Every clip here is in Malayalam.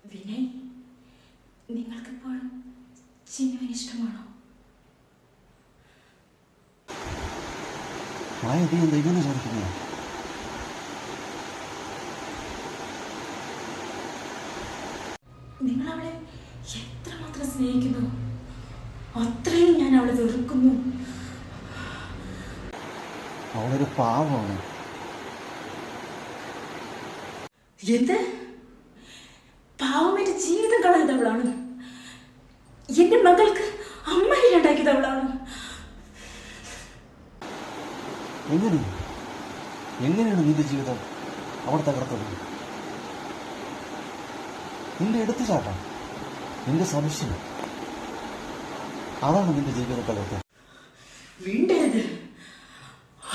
വിനയ്, നിങ്ങൾക്കിപ്പോഴും ചിന്നുവിന് ഇഷ്ടമാണോ? ഇങ്ങനെ ചോദിക്കുന്നു? നിങ്ങൾ അവളെ എത്രമാത്രം സ്നേഹിക്കുന്നു അത്രയും ഞാൻ അവളെ വെറുക്കുന്നു. അവളൊരു പാവമാണ്. എന്ത്? പാവമായിട്ട് ജീവിതം കളഞ്ഞതവളാണ്. എന്റെ മകൾക്ക് അമ്മയിലുണ്ടാക്കിയതവളാണ്. എങ്ങനെയാണ് നിന്റെ ജീവിതം അവിടെ തകർത്തത്? നിന്റെ എടുത്തുചാട്ടം, നിന്റെ സംശയം, അതാണ് നിന്റെ ജീവിതം തകർത്തത്. വീണ്ടരുത്.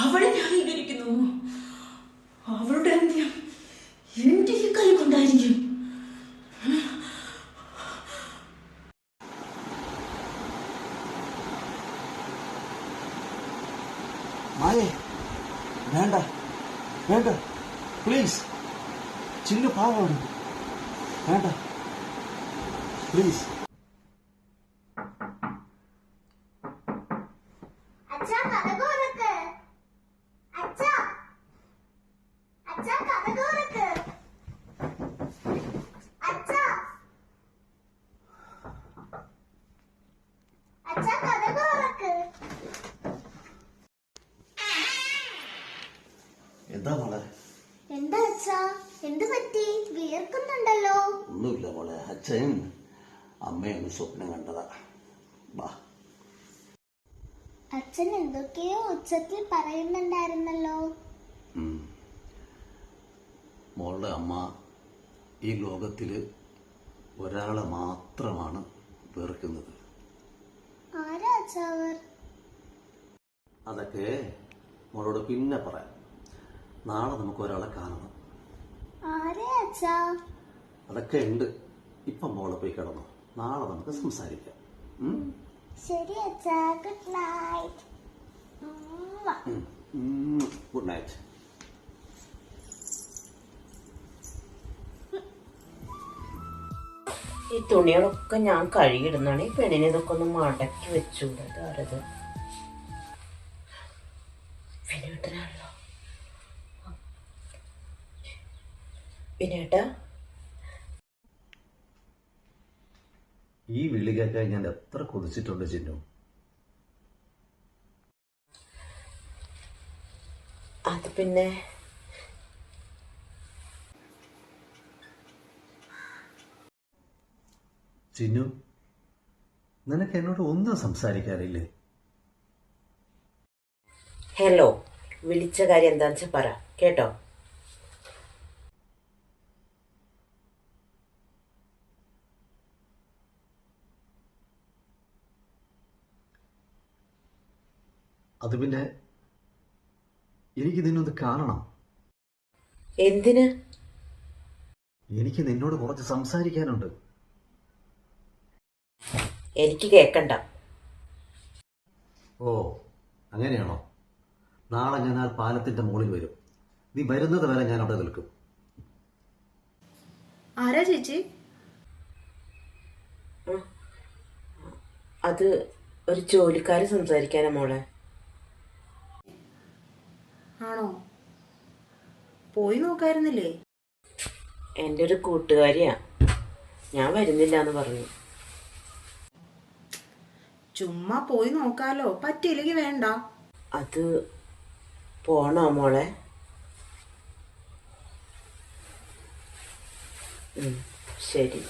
അവളെ ന്യായീകരിക്കുന്നു. അവളുടെ അന്ത്യം എന്റെ ഈ കൈ കൊണ്ടായിരിക്കും. മായേ, വേണ്ട വേണ്ട, പ്ലീസ്. ചിന്നു പാവമാണ്, വേണ്ട പ്ലീസ്. എന്താ മോളെ? എന്താ അച്ഛാ, എന്ത് പറ്റി? വിയർക്കുന്നുണ്ടല്ലോ. ഒന്നുമില്ല മോളെ, അച്ഛൻ അമ്മയൊന്ന് സ്വപ്നം കണ്ടതാ. വാ. അച്ഛൻ എന്തൊക്കെയോ ഉച്ചത്തിൽ പറയുന്നുണ്ടായിരുന്നല്ലോ. മോളുടെ അമ്മ ഈ ലോകത്തില് ഒരാളെ മാത്രമാണ് വെറുക്കുന്നത്. ആരാ അച്ഛാ അവർ? അതൊക്കെ മോളോട് പിന്നെ പറയാം. നാളെ നമുക്ക് ഒരാളെ കാണണം. ആരാ അച്ഛാ? അതൊക്കെ ഉണ്ട്. ഇപ്പം മോളെ പോയി കിടന്നു, നാളെ നമുക്ക് സംസാരിക്കാം. ശരി അച്ഛാ, ഗുഡ് നൈറ്റ്. Good night. ഈ തുണികളൊക്കെ ഞാൻ കഴുകിയിടുന്നതാണ്. ഈ പെണ്ണിനെ ഇതൊക്കെ ഒന്ന് മടക്കി വെച്ചുകൂടത്. ആരത്? വിനേട്ടനാണല്ലോ. വിനേട്ട, ഈ വിളി കേൾക്കാൻ ഞാൻ എത്ര കൊതിച്ചിട്ടുണ്ട് ചിന്നു. അത് പിന്നെ ചിന്നു, നിനക്ക് എന്നോട് ഒന്നും സംസാരിക്കാറില്ലേ? ഹലോ, വിളിച്ച കാര്യം എന്താണെന്ന് വെച്ചാൽ പറ, കേട്ടോ? അത് പിന്നെ എനിക്ക് നിന്നൊന്ന് കാണണം. എന്തിന്? എനിക്ക് നിന്നോട് കുറച്ച് സംസാരിക്കാനുണ്ട്. എനിക്ക് കേക്കണ്ട. ഓ, അങ്ങനെയാണോ? നാളെ ഞാൻ ആ പാലത്തിന്റെ മുകളിൽ വരും. നീ വരുന്നത് വരെ ഞാൻ അവിടെ നിൽക്കും. ആരാ ചേച്ചി? അത് ഒരു ജോലിക്കാര് സംസാരിക്കാനാ മോളെ. ആണോ? പോയി നോക്കായിരുന്നില്ലേ? എൻ്റെ ഒരു കൂട്ടുകാരിയാ, ഞാൻ വരുന്നില്ല എന്ന് പറഞ്ഞു. ചുമ്മാ പോയി നോക്കാലോ, പറ്റിയില്ലെങ്കിൽ വേണ്ട. അത് പോണോ മോളെ? ശരി.